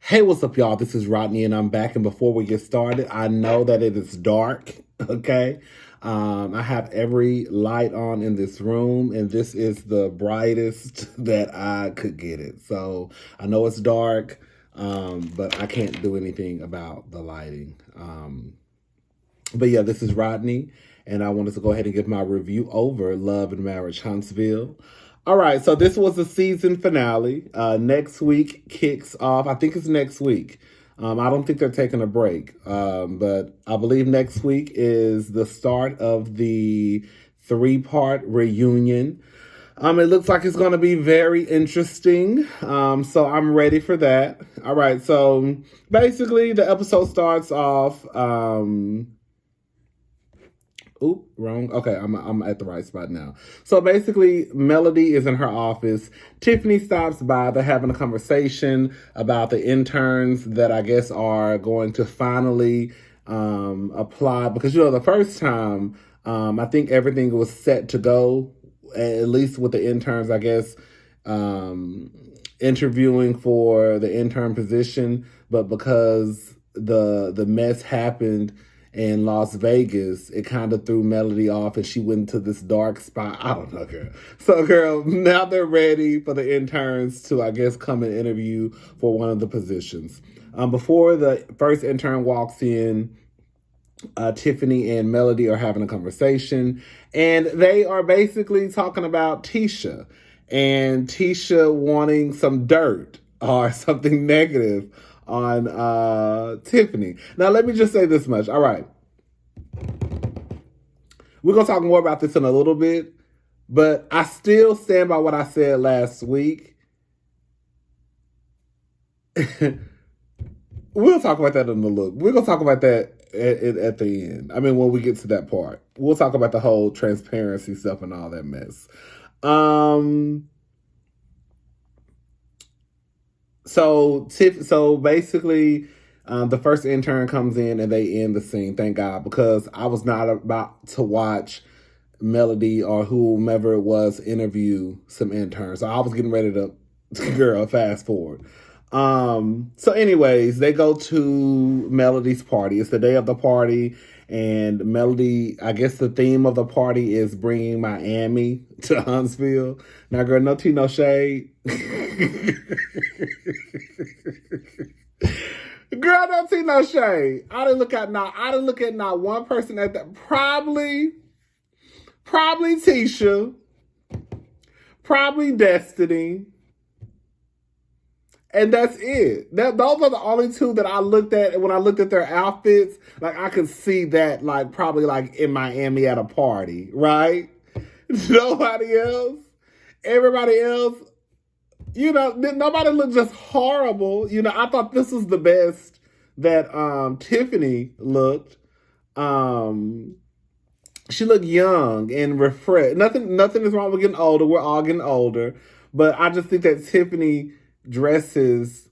Hey, what's up, y'all? This is Rodney, and I'm back. And before we get started, I know that it is dark, okay? I have every light on in this room, and this is the brightest that I could get it. So I know it's dark, but I can't do anything about the lighting. But yeah, this is Rodney, and I wanted to go ahead and give my review over Love and Marriage Huntsville. All right, so this was the season finale. Next week kicks off. I think it's next week. I don't think they're taking a break, but I believe next week is the start of the three-part reunion. It looks like it's going to be very interesting. So I'm ready for that. All right, so basically the episode starts off. Oop, wrong. Okay, I'm at the right spot now. So basically, Melody is in her office. Tiffany stops by. They're having a conversation about the interns that I guess are going to finally apply. Because, the first time, I think everything was set to go, at least with the interns, I guess, interviewing for the intern position. But because the mess happened in Las Vegas, it kind of threw Melody off and she went into this dark spot. I don't know, girl. So, girl, now they're ready for the interns to, I guess, come and interview for one of the positions. Before the first intern walks in, Tiffany and Melody are having a conversation, and they are basically talking about Tisha and Tisha wanting some dirt or something negative on Tiffany. Now, let me just say this much. All right. We're going to talk more about this in a little bit, but I still stand by what I said last week. We'll talk about that in the look. We're going to talk about that at the end. I mean, when we get to that part. We'll talk about the whole transparency stuff and all that mess. So basically, the first intern comes in and they end the scene. Thank God, because I was not about to watch Melody or whomever it was interview some interns. So I was getting ready to, girl, fast forward. So anyways, they go to Melody's party. It's the day of the party. And Melody, I guess the theme of the party is bringing Miami to Huntsville. Now, girl, no tea, no shade. Girl, no tea, no shade. I didn't look at not one person at that. Probably Tisha. Probably Destiny. And that's it. Those are the only two that I looked at. And when I looked at their outfits, like, I could see that, like, probably like in Miami at a party, right? Nobody else. Everybody else, nobody looked just horrible. I thought this was the best that Tiffany looked. She looked young and refreshed. Nothing is wrong with getting older. We're all getting older. But I just think that Tiffany dresses,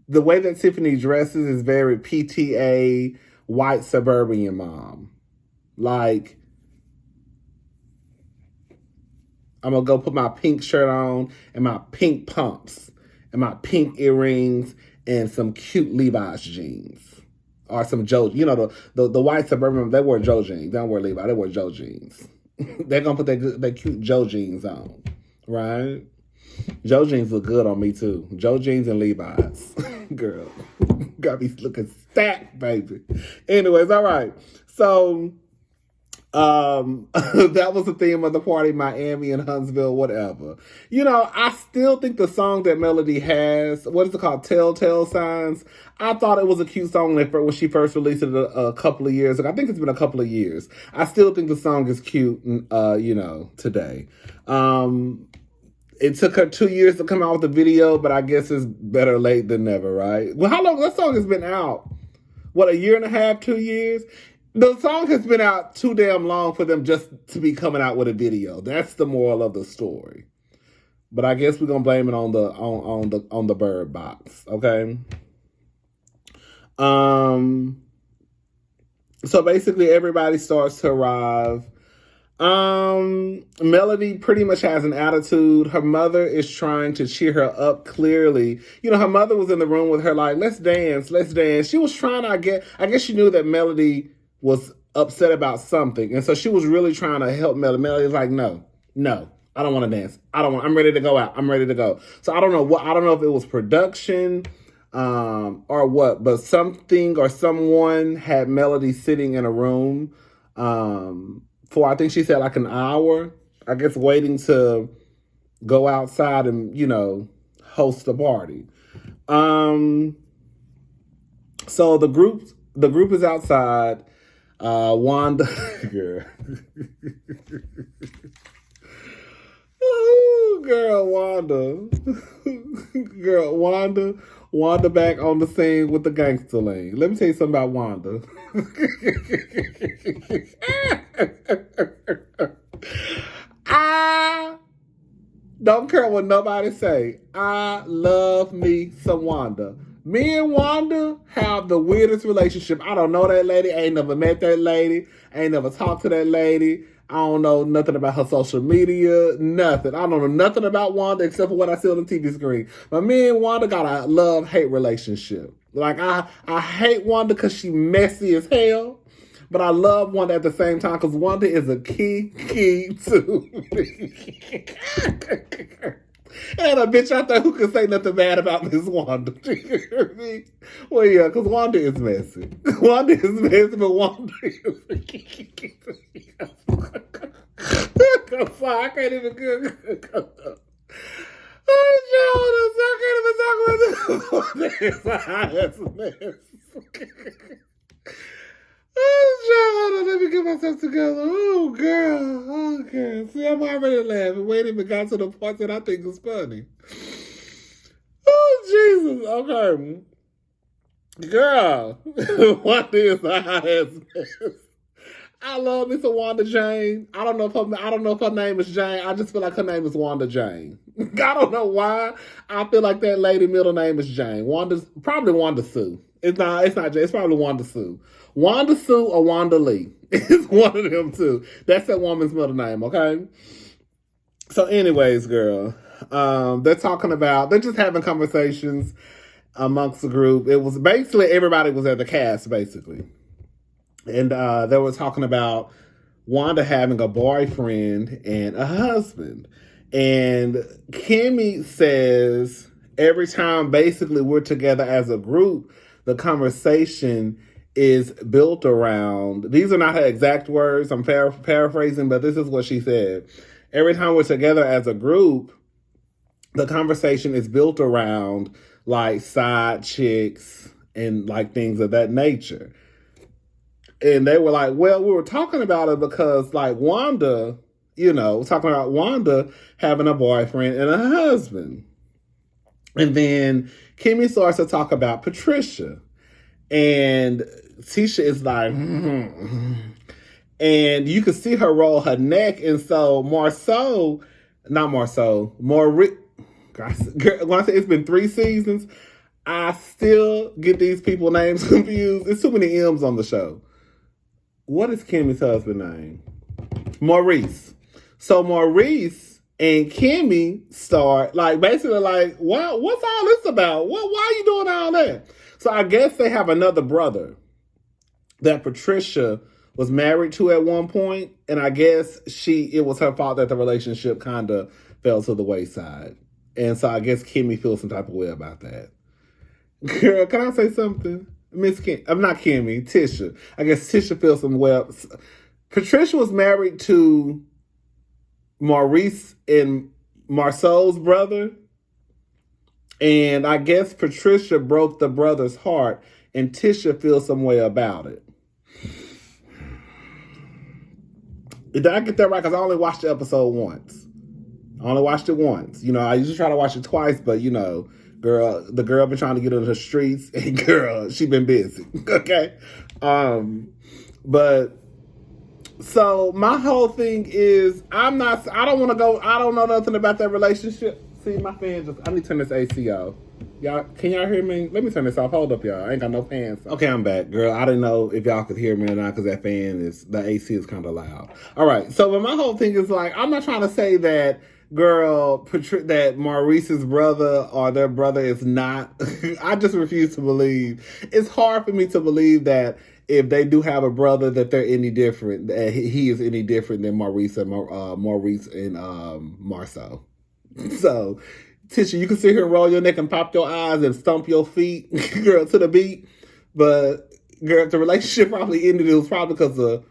the way that Tiffany dresses is very PTA, white suburban mom. Like, I'm going to go put my pink shirt on and my pink pumps and my pink earrings and some cute Levi's jeans. Or some Joe, the white suburban, they wear Joe jeans. They don't wear Levi, they wear Joe jeans. They're going to put their cute Joe jeans on, right? Joe jeans look good on me too. Joe jeans and Levi's. Girl, got me looking stacked, baby. Anyways, all right. So, that was the theme of the party, Miami and Huntsville, whatever. I still think the song that Melody has, what is it called? Telltale Signs. I thought it was a cute song when she first released it a couple of years ago. I think it's been a couple of years. I still think the song is cute, today. It took her 2 years to come out with the video, but I guess it's better late than never, right? Well, how long? That song has been out? What, a year and a half, 2 years? The song has been out too damn long for them just to be coming out with a video. That's the moral of the story. But I guess we're gonna blame it on the bird box, okay? So basically, everybody starts to arrive. Melody pretty much has an attitude. Her mother is trying to cheer her up clearly. Her mother was in the room with her like, let's dance, let's dance. She was trying to, I guess she knew that Melody was upset about something. And so she was really trying to help Melody. Melody was like, no, I don't want to dance. I'm ready to go out. I'm ready to go. So I don't know if it was production, or what, but something or someone had Melody sitting in a room, for, I think she said like an hour, I guess, waiting to go outside and, host a party. So the group is outside. Wanda, girl. Oh, girl, Wanda. Girl, Wanda back on the scene with the gangster lane. Let me tell you something about Wanda. I don't care what nobody say. I love me some Wanda. Me and Wanda have the weirdest relationship. I don't know that lady. I ain't never met that lady. I ain't never talked to that lady. I don't know nothing about her social media. Nothing. I don't know nothing about Wanda except for what I see on the TV screen. But me and Wanda got a love-hate relationship. Like, I hate Wanda because she messy as hell. But I love Wanda at the same time because Wanda is a key to me. And a bitch out there who can say nothing bad about Miss Wanda. You hear me? Well, yeah, because Wanda is messy. Wanda is messy, but Wanda is... I'm sorry, I can't even go. Oh, Jonas, I can't even talk about this. Oh, Jonas, let me get myself together. Oh, girl. Okay. See, I'm already laughing. We ain't even got to the part that I think is funny. Oh, Jesus. Okay. Girl. What is a hot ass mess? I love me some Wanda Jane. I don't know if her name is Jane. I just feel like her name is Wanda Jane. I don't know why. I feel like that lady middle name is Jane. Probably Wanda Sue. It's not Jane. It's probably Wanda Sue. Wanda Sue or Wanda Lee. It's one of them two. That's that woman's middle name, okay? So anyways, girl, they're just having conversations amongst the group. It was basically everybody was at the cast, basically. And they were talking about Wanda having a boyfriend and a husband. And Kimmy says every time basically we're together as a group, the conversation is built around, these are not her exact words, I'm paraphrasing, but this is what she said. Every time we're together as a group, the conversation is built around like side chicks and like things of that nature. And they were like, well, we were talking about it because like Wanda, talking about Wanda having a boyfriend and a husband. And then Kimmy starts to talk about Patricia. And Tisha is like, and you can see her roll her neck. And so Maurice, when I say it's been 3 seasons, I still get these people's names confused. There's too many M's on the show. What is Kimmy's husband name? Maurice. So Maurice and Kimmy start basically what's all this about? Why are you doing all that? So I guess they have another brother that Patricia was married to at one point, and I guess it was her fault that the relationship kind of fell to the wayside. And so I guess Kimmy feels some type of way about that. Girl, can I say something? I'm not Kimmy, Tisha. I guess Tisha feels some way. Patricia was married to Maurice and Marcel's brother. And I guess Patricia broke the brother's heart, and Tisha feels some way about it. Did I get that right? Because I only watched the episode once. I only watched it once. I usually try to watch it twice, but the girl been trying to get into the streets, and girl, she been busy. Okay? But so my whole thing is I don't want to go, I don't know nothing about that relationship. See, my fan I need to turn this AC off. Can y'all hear me? Let me turn this off. Hold up, y'all. I ain't got no fans. Okay, I'm back, girl. I didn't know if y'all could hear me or not because the AC is kind of loud. All right. So, but my whole thing is like, I'm not trying to say that, girl, that Maurice's brother or their brother is not. I just refuse to believe. It's hard for me to believe that if they do have a brother, that they're any different. That he is any different than Maurice and Marceau. So, Tisha, you can sit here and roll your neck and pop your eyes and stomp your feet, girl, to the beat. But, girl, if the relationship probably ended, it was probably because of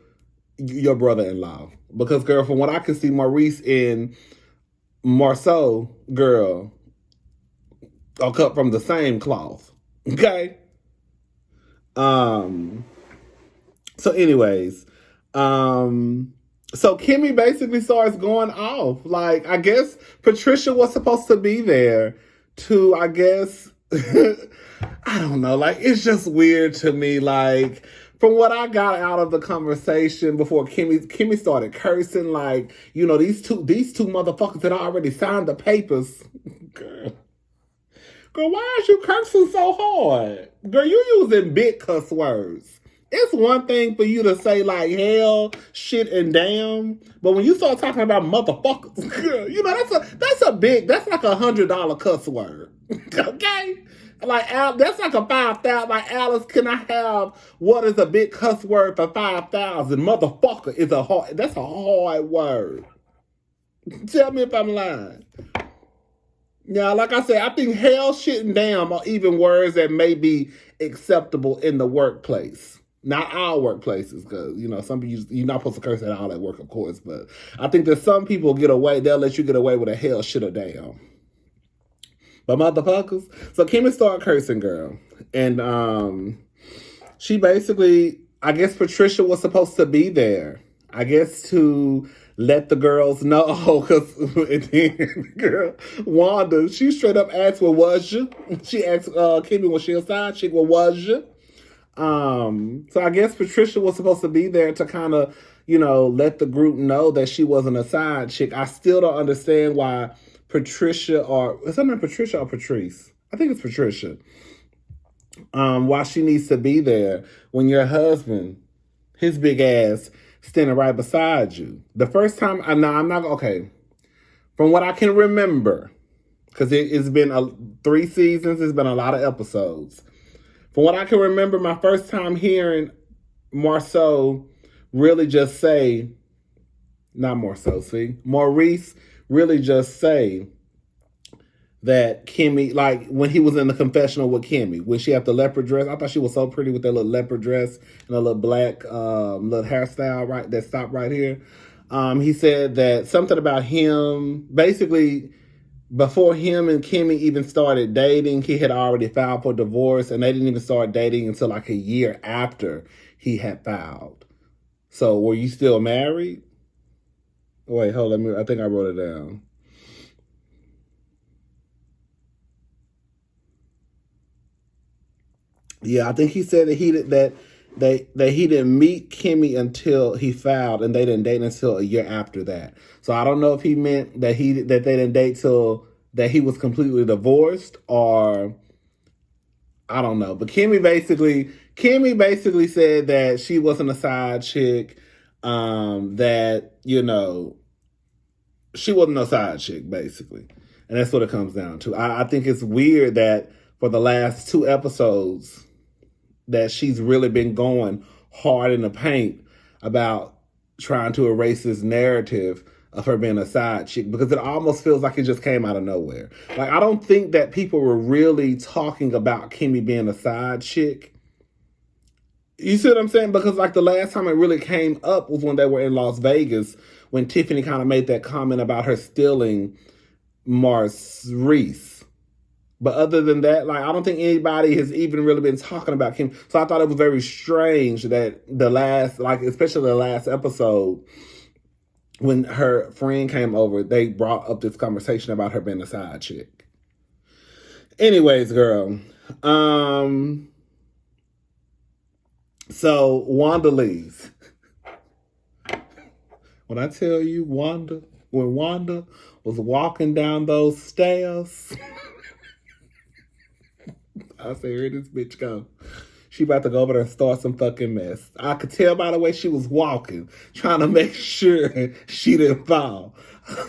your brother-in-law. Because, girl, from what I can see, Maurice and Marceau, girl, are cut from the same cloth. Okay? So, anyways, so Kimmy basically starts going off. Like, I guess Patricia was supposed to be there to, I guess, I don't know. Like, it's just weird to me. Like, from what I got out of the conversation before Kimmy started cursing, like, you know, these two motherfuckers that already signed the papers. Girl, why is you cursing so hard? Girl, you using big cuss words. It's one thing for you to say like hell, shit, and damn, but when you start talking about motherfuckers, girl, you know that's like $100 cuss word, okay? Like that's like a 5,000. Like Alice, can I have what is a big cuss word for 5,000? Motherfucker is that's a hard word. Tell me if I'm lying. Yeah, like I said, I think hell, shit, and damn are even words that may be acceptable in the workplace. Not our workplaces, because, you know, some people, you're not supposed to curse at all at work, of course, but I think that some people they'll let you get away with a hell, shit, or damn. But motherfuckers. So Kimmy started cursing, girl. And she basically, I guess Patricia was supposed to be there. I guess to let the girls know, because girl, Wanda, she straight up asked, well, was you? She asked Kimmy, was she a side chick? Well, was you? So I guess Patricia was supposed to be there to kind of, you know, let the group know that she wasn't a side chick. I still don't understand why Patricia, or is her name Patricia or Patrice? I think it's Patricia. Why she needs to be there when your husband, his big ass, standing right beside you. The first time, I'm not, okay. From what I can remember, because it's been 3 seasons, it's been a lot of episodes. From what I can remember, my first time hearing Maurice really just say that Kimmy, like when he was in the confessional with Kimmy, when she had the leopard dress, I thought she was so pretty with that little leopard dress and a little black little hairstyle right that stopped right here. He said that something about him, basically, before him and Kimmy even started dating, he had already filed for divorce, and they didn't even start dating until like a year after he had filed. So, were you still married? Wait, hold on. I think I wrote it down. Yeah, I think he said that he didn't meet Kimmy until he filed, and they didn't date until a year after that. So I don't know if he meant that they didn't date till that he was completely divorced, or I don't know. But Kimmy basically said that she wasn't a side chick, that, you know, she wasn't a side chick, basically. And that's what it comes down to. I think it's weird that for the last 2 episodes that she's really been going hard in the paint about trying to erase this narrative of her being a side chick, because it almost feels like it just came out of nowhere. Like, I don't think that people were really talking about Kimmy being a side chick. You see what I'm saying? Because like the last time it really came up was when they were in Las Vegas, when Tiffany kind of made that comment about her stealing Maurice. But other than that, like, I don't think anybody has even really been talking about Kim. So I thought it was very strange that especially the last episode, when her friend came over, they brought up this conversation about her being a side chick. Anyways, girl. So Wanda leaves. When I tell you when Wanda was walking down those stairs... I said, here this bitch go. She about to go over there and start some fucking mess. I could tell by the way she was walking, trying to make sure she didn't fall.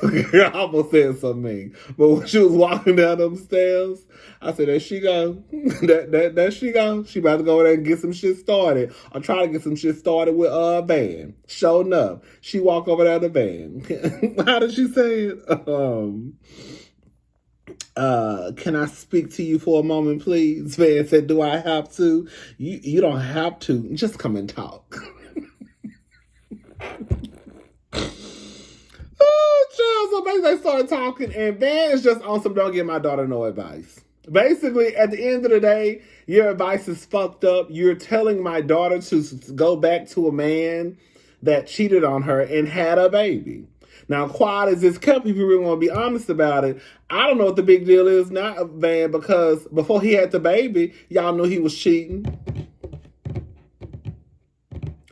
I almost said something mean. But when she was walking down them stairs, I said, there she go. There she go. She about to go over there and get some shit started. I'm trying to get some shit started with a van. Sure enough, she walk over there in the van. How did she say it? Can I speak to you for a moment, please? Van said, do I have to? You don't have to. Just come and talk. Oh, child. So basically they started talking, and Van is just on some don't give my daughter no advice. Basically, at the end of the day, your advice is fucked up. You're telling my daughter to go back to a man that cheated on her and had a baby. Now, quiet as this kept, if you really want to be honest about it, I don't know what the big deal is now, Van, because before he had the baby, y'all knew he was cheating.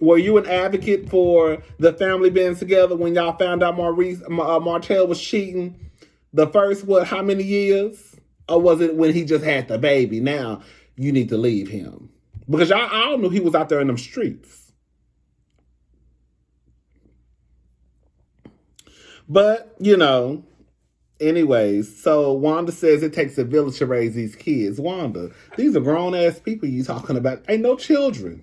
Were you an advocate for the family being together when y'all found out Martell was cheating the first, how many years? Or was it when he just had the baby? Now, you need to leave him. Because I don't know he was out there in them streets. But, anyways, so Wanda says it takes a village to raise these kids. Wanda, these are grown-ass people you talking about. Ain't no children.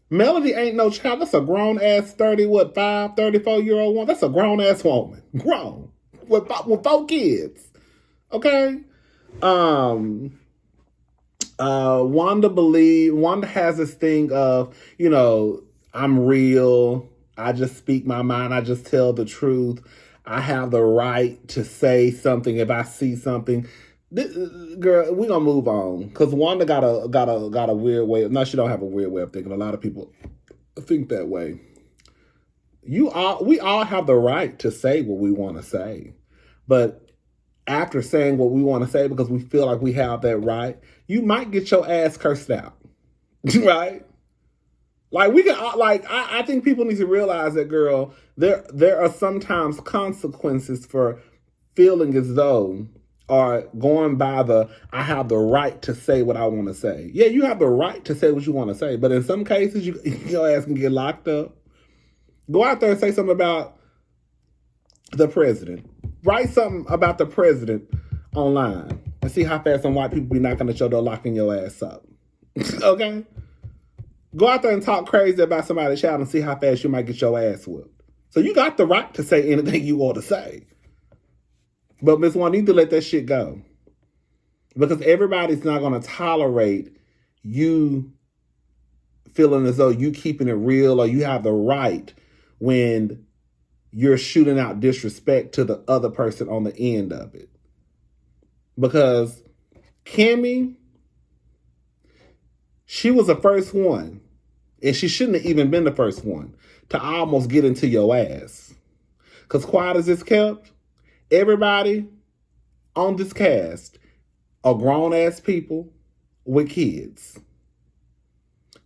Melody ain't no child. That's a grown-ass 34-year-old woman. That's a grown-ass woman. Grown. With 4 kids. Okay? Wanda has this thing of, I'm real. I just speak my mind. I just tell the truth. I have the right to say something if I see something. Girl, we're gonna move on because Wanda got a weird way. No, she don't have a weird way of thinking. A lot of people think that way. We all have the right to say what we want to say, but after saying what we want to say because we feel like we have that right, you might get your ass cursed out, right? Like I think people need to realize that, girl. There are sometimes consequences for feeling as though. Or going by I have the right to say what I want to say. Yeah, you have the right to say what you want to say. But in some cases, your ass can get locked up. Go out there and say something about the president. Write something about the president online. And see how fast some white people be knocking at your door, locking your ass up. Okay? Go out there and talk crazy about somebody's child and see how fast you might get your ass whipped. So you got the right to say anything you want to say. But Miss Wanda, you need to let that shit go. Because everybody's not going to tolerate you feeling as though you keeping it real or you have the right when you're shooting out disrespect to the other person on the end of it. Because Kimmy, she was the first one, and she shouldn't have even been the first one to almost get into your ass. Because quiet as this kept, everybody on this cast are grown-ass people with kids.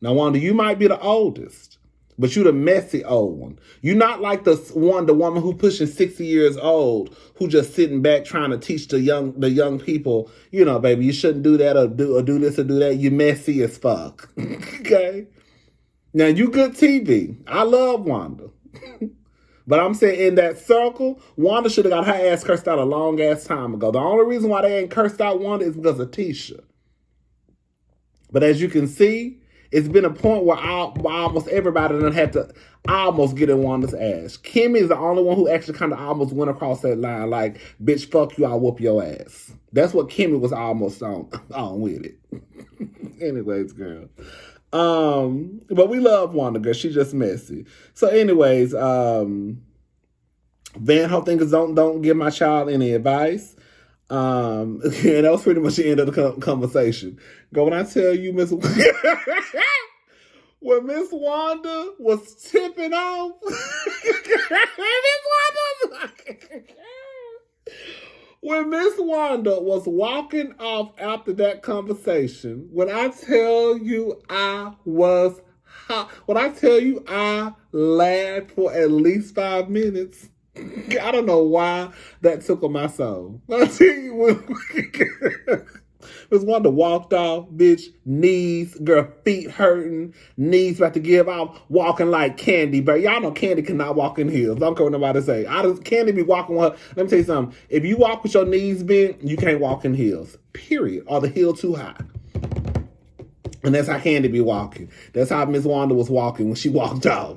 Now, Wanda, you might be the oldest, but you're the messy old one. You're not like the woman who pushing 60 years old, who just sitting back trying to teach the young people, baby, you shouldn't do that or do this or do that. You messy as fuck. Okay? Now, you good TV. I love Wanda. But I'm saying in that circle, Wanda should have got her ass cursed out a long ass time ago. The only reason why they ain't cursed out Wanda is because of Tisha. But as you can see, it's been a point where almost everybody done had to almost get in Wanda's ass. Kimmy is the only one who actually kind of almost went across that line like, bitch, fuck you, I'll whoop your ass. That's what Kimmy was almost on with it. Anyways, girl. But we love Wanda, girl. She's just messy. So anyways, Van Hope thinkers don't give my child any advice. And that was pretty much the end of the conversation. Go, when I tell you, Miss when Miss Wanda was tipping off, when Miss Wanda was walking off after that conversation, when I tell you I was hot, when I tell you I laughed for at least 5 minutes, I don't know why that took on my soul. I tell you Miss Wanda walked off, bitch, knees, girl, feet hurting, knees about to give out, walking like Candy. But y'all know Candy cannot walk in heels. Don't care what nobody say. Candy be walking with her. Let me tell you something. If you walk with your knees bent, you can't walk in heels. Period. Or the heel too high. And that's how Candy be walking. That's how Miss Wanda was walking when she walked off.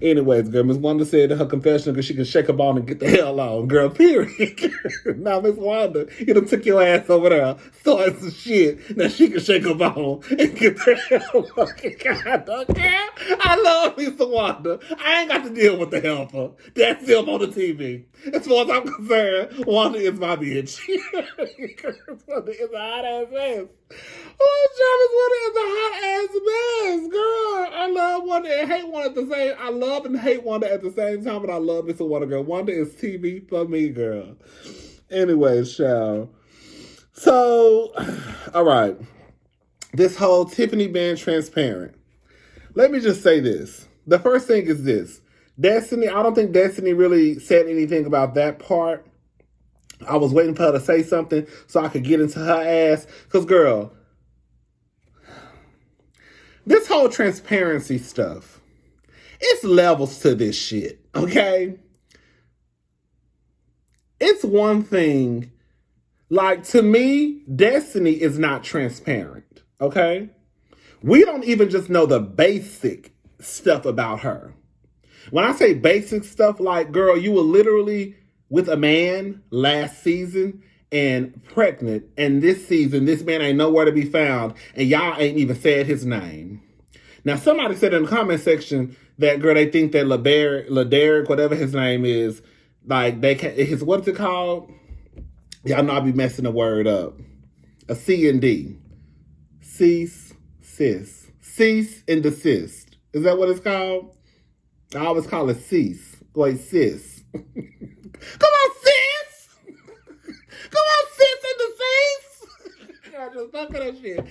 Anyways, girl, Miss Wanda said in her confession because she could shake her ball and get the hell on, girl, period. Now, Miss Wanda, you done took your ass over there, started some shit. Now she can shake her ball and get the hell on. God, I love Miss Wanda. I ain't got to deal with the helper. That's him on the TV. As far as I'm concerned, Wanda is my bitch. Wanda is a hot ass ass. Oh, Travis Wanda is a hot ass mess, girl. I love Wanda and hate Wanda at the same. I love and hate Wanda at the same time, but I love Miss Wanda, girl. Wanda is TV for me, girl. Anyways, child. So, all right. This whole Tiffany being transparent. Let me just say this. The first thing is this. Destiny, I don't think Destiny really said anything about that part. I was waiting for her to say something so I could get into her ass. Because, girl, this whole transparency stuff, it's levels to this shit, okay? It's one thing, like, to me, Destiny is not transparent, okay? We don't even just know the basic stuff about her. When I say basic stuff, like, girl, you were literally with a man last season and pregnant, and this season, this man ain't nowhere to be found, and y'all ain't even said his name. Now, somebody said in the comment section that, girl, they think that LaDerrick, whatever his name is, like, they can, what's it called? Y'all know I be messing the word up. A C and D. Cease and desist. Is that what it's called? I always call it cease. Wait, sis. Come on, sis! Come on, sis and desist! I just fuck that shit.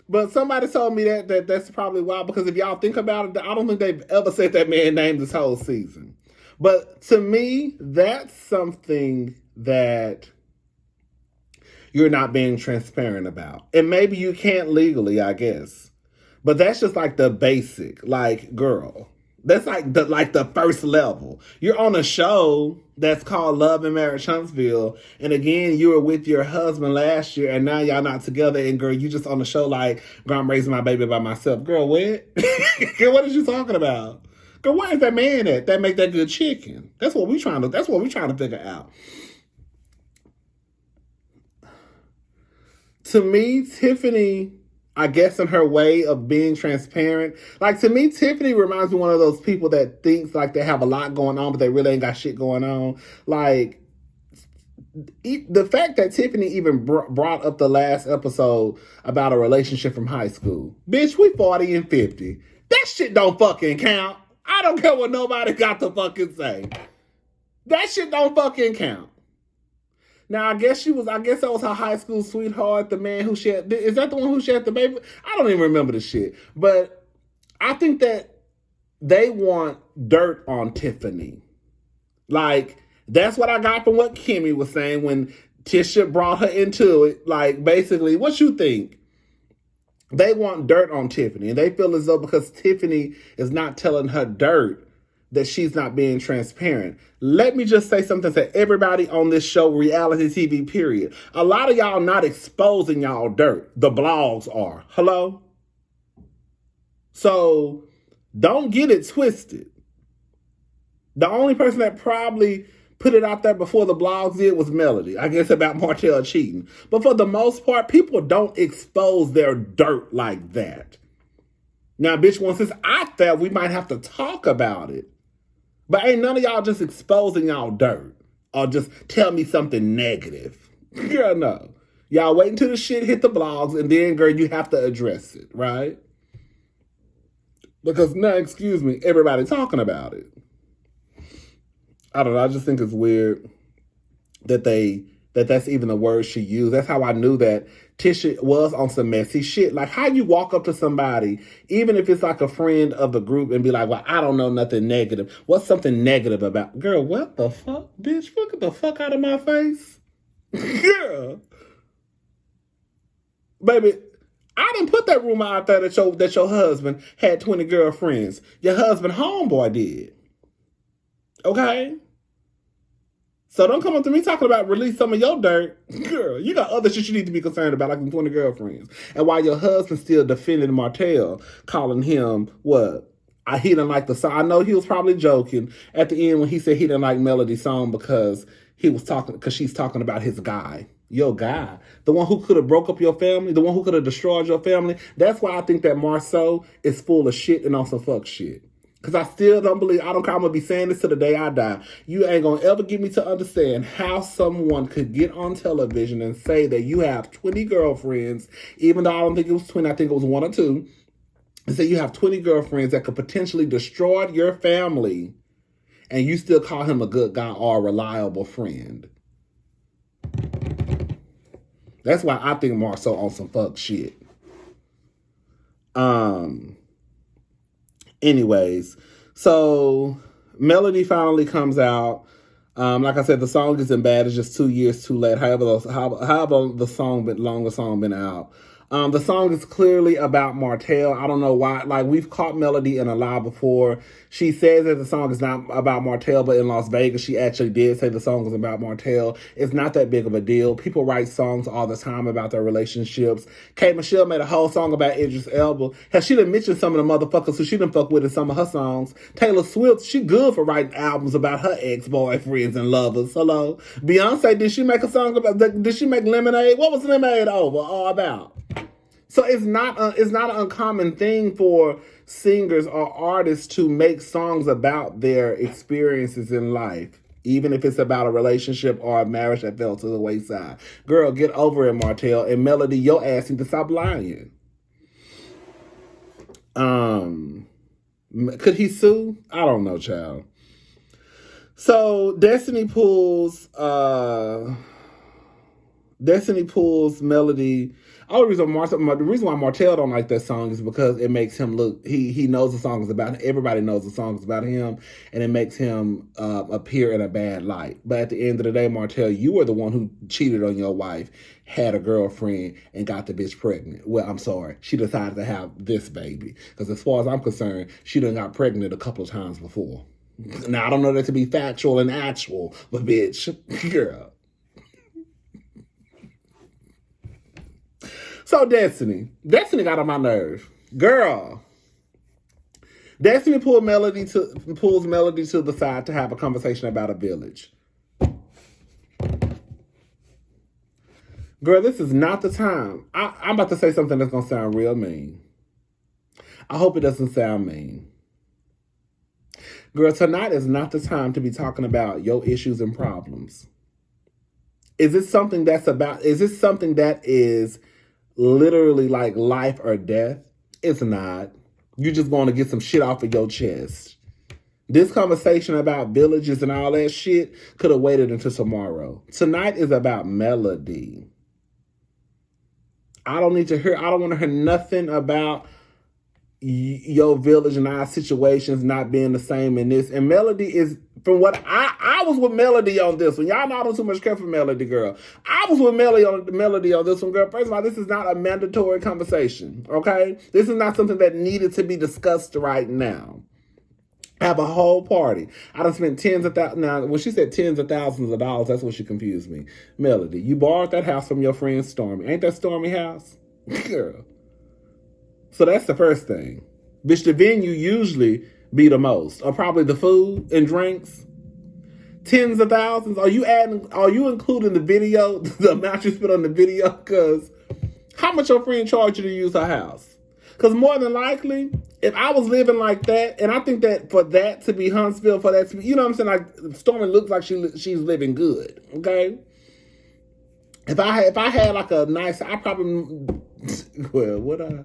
But somebody told me that's probably why, because if y'all think about it, I don't think they've ever said that man name this whole season. But to me, that's something that you're not being transparent about. And maybe you can't legally, I guess. But that's just like the basic, like, girl. That's like the first level. You're on a show that's called Love and Marriage Huntsville. And again, you were with your husband last year and now y'all not together. And girl, you just on the show like, girl, I'm raising my baby by myself. Girl, what? Girl, what is you talking about? Girl, where is that man at that make that good chicken? That's what we trying to figure out. To me, Tiffany, I guess in her way of being transparent, like, to me, Tiffany reminds me of one of those people that thinks like they have a lot going on, but they really ain't got shit going on. Like, the fact that Tiffany even brought up the last episode about a relationship from high school. Bitch, we 40 and 50. That shit don't fucking count. I don't care what nobody got to fucking say. That shit don't fucking count. Now, I guess that was her high school sweetheart, the man who is that the one who shared the baby? I don't even remember the shit. But I think that they want dirt on Tiffany. Like, that's what I got from what Kimmy was saying when Tisha brought her into it. Like, basically, what you think? They want dirt on Tiffany. And they feel as though because Tiffany is not telling her dirt, that she's not being transparent. Let me just say something to everybody on this show, reality TV, period. A lot of y'all not exposing y'all dirt. The blogs are. Hello? So, don't get it twisted. The only person that probably put it out there before the blogs did was Melody. I guess about Martell cheating. But for the most part, people don't expose their dirt like that. Now, bitch, once it's out there, we might have to talk about it. But ain't none of y'all just exposing y'all dirt or just tell me something negative. Girl, no. Y'all wait until the shit hit the blogs and then, girl, you have to address it, right? Because now, excuse me, everybody talking about it. I don't know. I just think it's weird that that's even the word she used. That's how I knew that Tisha was on some messy shit. Like, how you walk up to somebody, even if it's like a friend of the group, and be like, well, I don't know nothing negative. What's something negative about? Girl, what the fuck? Bitch, get the fuck out of my face. Girl. Baby, I didn't put that rumor out there that your husband had 20 girlfriends. Your husband homeboy did. Okay? So don't come up to me talking about release some of your dirt. Girl, you got other shit you need to be concerned about, like them 20 girlfriends. And while your husband still defending Martell, calling him what? He didn't like the song. I know he was probably joking at the end when he said he didn't like Melody's song because she's talking about his guy. Your guy. The one who could have broke up your family, the one who could have destroyed your family. That's why I think that Marceau is full of shit and on some fuck shit. Because I still don't believe, I don't care, I'm going to be saying this to the day I die. You ain't going to ever get me to understand how someone could get on television and say that you have 20 girlfriends, even though I don't think it was 20, I think it was one or two, and say you have 20 girlfriends that could potentially destroy your family, and you still call him a good guy or a reliable friend. That's why I think Marceau on some fuck shit. Anyways, so Melody finally comes out. Like I said, the song isn't bad. It's just 2 years too late. However the song been out. The song is clearly about Martell. I don't know why. Like, we've caught Melody in a lie before. She says that the song is not about Martell, but in Las Vegas, she actually did say the song was about Martell. It's not that big of a deal. People write songs all the time about their relationships. Kate Michelle made a whole song about Idris Elba. Hell, she done mentioned some of the motherfuckers who she done fuck with in some of her songs. Taylor Swift, she good for writing albums about her ex-boyfriends and lovers. Hello. Beyonce, did she make a song about, did she make Lemonade? What was Lemonade over all about? So it's not an uncommon thing for singers or artists to make songs about their experiences in life, even if it's about a relationship or a marriage that fell to the wayside. Girl, get over it, Martell. And Melody, your ass need to stop lying. Could he sue? I don't know, child. So Destiny pulls Melody. The reason why Martell don't like that song is because it makes him look. He knows the song is about. Everybody knows the song is about him, and it makes him appear in a bad light. But at the end of the day, Martell, you were the one who cheated on your wife, had a girlfriend, and got the bitch pregnant. Well, I'm sorry, she decided to have this baby because, as far as I'm concerned, she done got pregnant a couple of times before. Now I don't know that to be factual and actual, but bitch, girl. So Destiny got on my nerves. Girl. Destiny pulls Melody to the side to have a conversation about a village. Girl, this is not the time. I'm about to say something that's going to sound real mean. I hope it doesn't sound mean. Girl, tonight is not the time to be talking about your issues and problems. Is this something that is literally like life or death? It's not. You're just going to get some shit off of your chest. This conversation about villages and all that shit could have waited until tomorrow. Tonight is about Melody. I don't want to hear nothing about your village and our situations not being the same in this. And Melody is, from what I was with Melody on this one. Y'all know I don't too much care for Melody, girl. I was with Melody on this one, girl. First of all, this is not a mandatory conversation, okay? This is not something that needed to be discussed right now. Have a whole party. I done spent tens of thousands. Now, when she said tens of thousands of dollars, that's what she confused me. Melody, you borrowed that house from your friend Stormy. Ain't that Stormy house? Girl. So that's the first thing. Bitch, the venue usually be the most. Or probably the food and drinks. Tens of thousands. Are you including the video, the amount you spent on the video? Because how much your friend charged you to use her house? Because more than likely, if I was living like that, and I think that for that to be Huntsville, for that to be, you know what I'm saying? Like, Stormy looks like she's living good, okay? If I had like a nice, I probably, well, would I?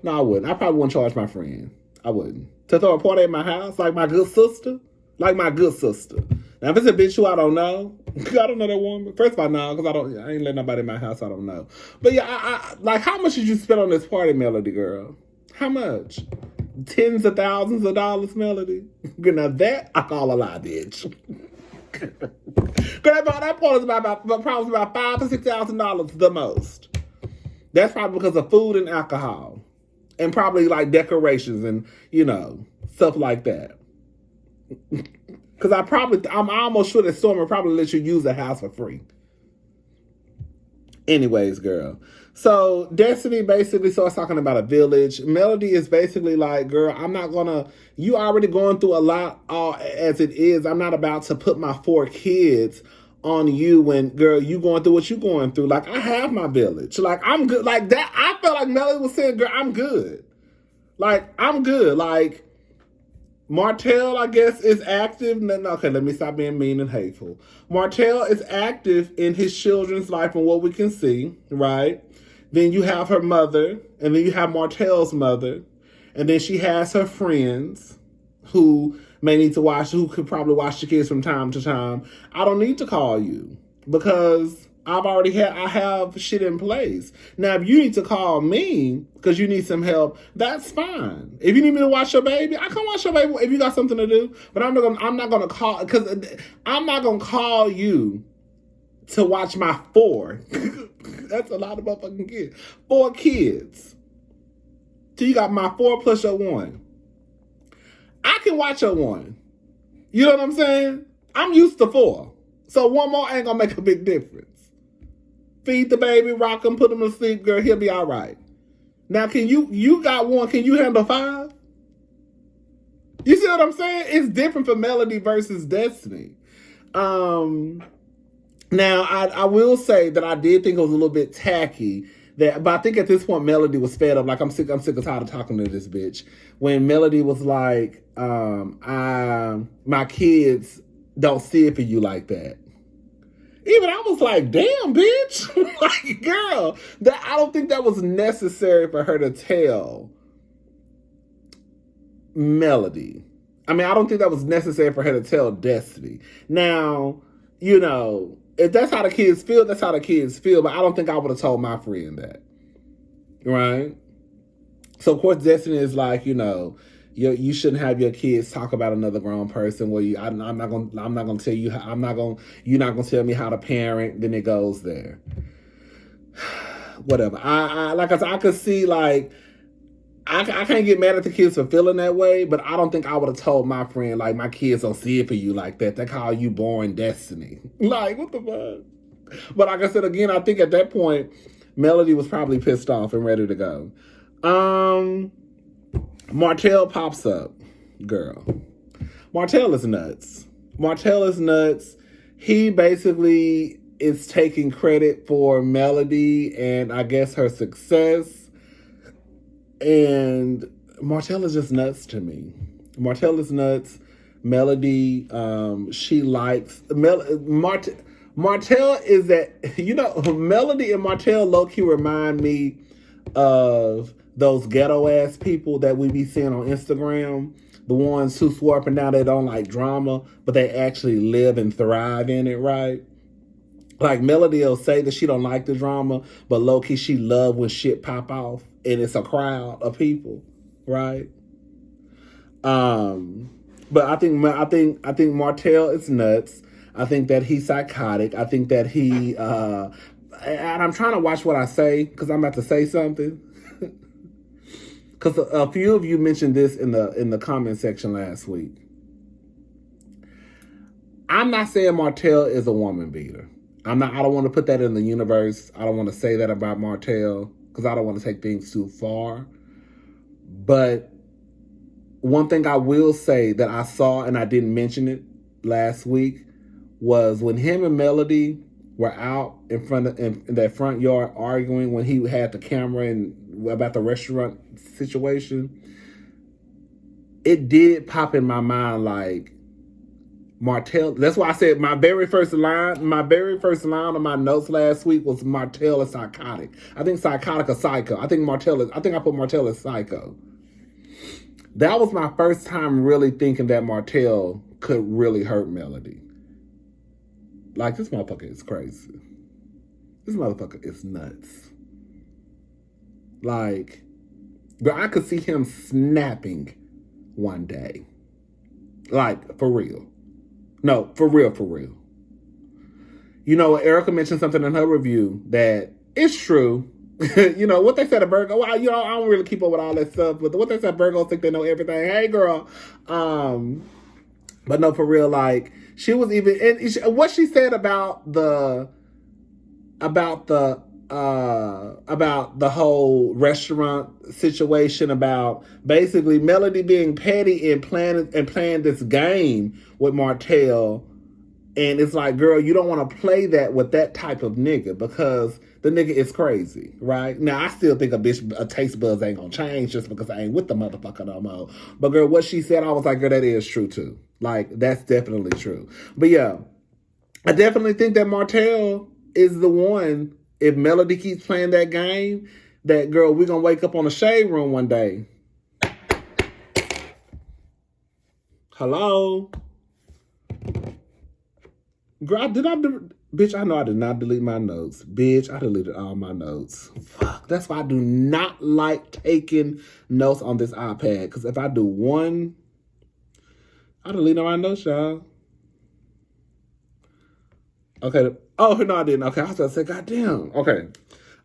No, I wouldn't. I probably wouldn't charge my friend. I wouldn't. To throw a party at my house, like my good sister. Like my good sister. Now, if it's a bitch who I don't know, I don't know that woman. First of all, no, because I ain't letting nobody in my house I don't know. But yeah, I like, how much did you spend on this party, Melody, girl? How much? Tens of thousands of dollars, Melody? Now that I call a lie, bitch. Girl, that party was about $5,000 to $6,000 the most. That's probably because of food and alcohol. And probably like decorations and, stuff like that. Because I'm almost sure that Stormer probably lets you use the house for free. Anyways, girl. So Destiny basically starts talking about a village. Melody is basically like, girl, you already going through a lot as it is. I'm not about to put my 4 kids on you when, girl, you going through what you going through. Like, I have my village. Like, I'm good. Like that, I felt like Melody was saying, girl, I'm good. Like, I'm good. Like, Martell, I guess, is active. No, okay, let me stop being mean and hateful. Martell is active in his children's life from what we can see, right? Then you have her mother, and then you have Martell's mother, and then she has her friends who who could probably watch the kids from time to time. I don't need to call you because I have shit in place. Now, if you need to call me because you need some help, that's fine. If you need me to watch your baby, I can watch your baby if you got something to do. But I'm not gonna call because I'm not gonna call you to watch my 4. That's a lot of motherfucking kids. 4 kids. So you got my 4 plus your 1. I can watch your 1. You know what I'm saying? I'm used to 4. So 1 more ain't gonna make a big difference. Feed the baby, rock him, put him to sleep, girl, he'll be all right. Now, you got 1, can you handle 5? You see what I'm saying? It's different for Melody versus Destiny. Now, I will say that I did think it was a little bit tacky. But I think at this point, Melody was fed up. Like, I'm sick and tired of talking to this bitch. When Melody was like, my kids don't see it for you like that. Even I was like, damn, bitch. Like, girl, I don't think that was necessary for her to tell Melody. I mean, I don't think that was necessary for her to tell Destiny. Now, if that's how the kids feel, that's how the kids feel. But I don't think I would have told my friend that. Right? So, of course, Destiny is like, you shouldn't have your kids talk about another grown person. Well, I'm not gonna tell you. You're not gonna tell me how to parent. Then it goes there. Whatever. I could see like. I can't get mad at the kids for feeling that way, but I don't think I would have told my friend, like, my kids don't see it for you like that. They call you boring Destiny. Like, what the fuck? But like I said, again, I think at that point, Melody was probably pissed off and ready to go. Martell pops up. Girl. Martell is nuts. Martell is nuts. He basically is taking credit for Melody and I guess her success. And Martell is just nuts to me. Martell is nuts. Melody, she likes Martell is that Melody and Martell low-key remind me of those ghetto ass people that we be seeing on Instagram. The ones who swore up and down they don't like drama, but they actually live and thrive in it, right? Like Melody will say that she don't like the drama, but low-key she love when shit pop off and it's a crowd of people, right? But I think Martell is nuts. I think that he's psychotic. I think that he and I'm trying to watch what I say because I'm about to say something. Because a few of you mentioned this in the comment section last week. I'm not saying Martell is a woman beater. I don't want to put that in the universe. I don't want to say that about Martell because I don't want to take things too far. But one thing I will say that I saw and I didn't mention it last week was when him and Melody were out in that front yard arguing when he had the camera and about the restaurant situation. It did pop in my mind like Martell. That's why I said my very first line on my notes last week was Martell is psychotic. I think psychotic or psycho. I think I put Martell as psycho. That was my first time really thinking that Martell could really hurt Melody. Like, this motherfucker is crazy. This motherfucker is nuts. Like, but I could see him snapping one day. Like, for real. No, for real. Erica mentioned something in her review that it's true. You know, what they said of Virgo, well, you know, I don't really keep up with all that stuff, but what they said, Virgos think they know everything. Hey, girl. But no, for real, like, she was even, and what she said about about the, about the whole restaurant situation, about basically Melody being petty and playing this game with Martell. And it's like, girl, you don't want to play that with that type of nigga because the nigga is crazy, right? Now, I still think a taste buds ain't gonna change just because I ain't with the motherfucker no more. But girl, what she said, I was like, girl, that is true too. Like, that's definitely true. But yeah, I definitely think that Martell is the one. If Melody keeps playing that game, that girl, we're gonna wake up on a shade room one day. Hello? Girl, bitch, I know I did not delete my notes. Bitch, I deleted all my notes. Fuck, that's why I do not like taking notes on this iPad. Because if I do one, I delete all my notes, y'all. Okay. Oh, no, I didn't. Okay, I was going to say, goddamn. Okay.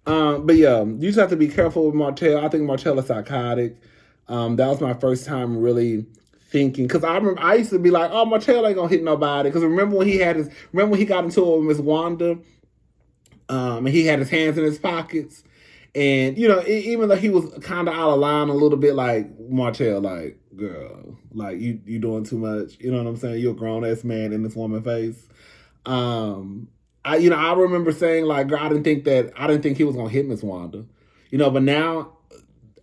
But yeah, you just have to be careful with Martell. I think Martell is psychotic. That was my first time really thinking, because I remember I used to be like, oh, Martell ain't gonna hit nobody. Because remember when he got into it with Miss Wanda, and he had his hands in his pockets, and you know, even though he was kind of out of line a little bit, like Martell, like, girl, like you doing too much. You know what I'm saying? You're a grown ass man in this woman's face. I remember saying, like, girl, I didn't think he was gonna hit Miss Wanda. You know, but now,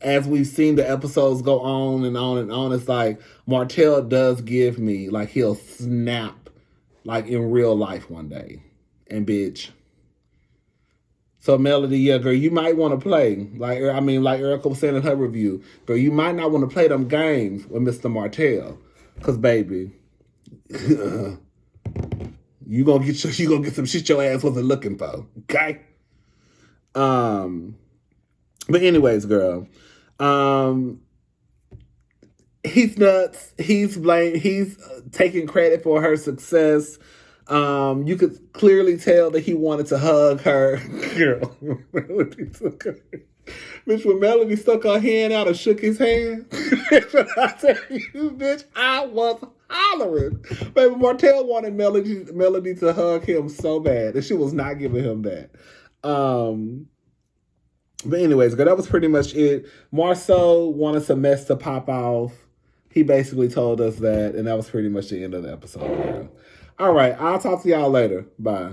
as we've seen the episodes go on and on and on, it's like Martell does give me, like, he'll snap, like, in real life one day. And bitch. So Melody, yeah, girl, you might want to play. Like Erica was saying in her review, girl, you might not want to play them games with Mr. Martell. Cause baby, you gonna get some shit your ass wasn't looking for. Okay? But anyways, girl. He's nuts. He's taking credit for her success. You could clearly tell that he wanted to hug her. Girl, bitch, when Melody stuck her hand out and shook his hand, I tell you, bitch, I was hollering. Baby, Martell wanted Melody to hug him so bad, and she was not giving him that. But anyways, girl, that was pretty much it. Marceau wanted some mess to pop off. He basically told us that, and that was pretty much the end of the episode, girl. All right, I'll talk to y'all later. Bye.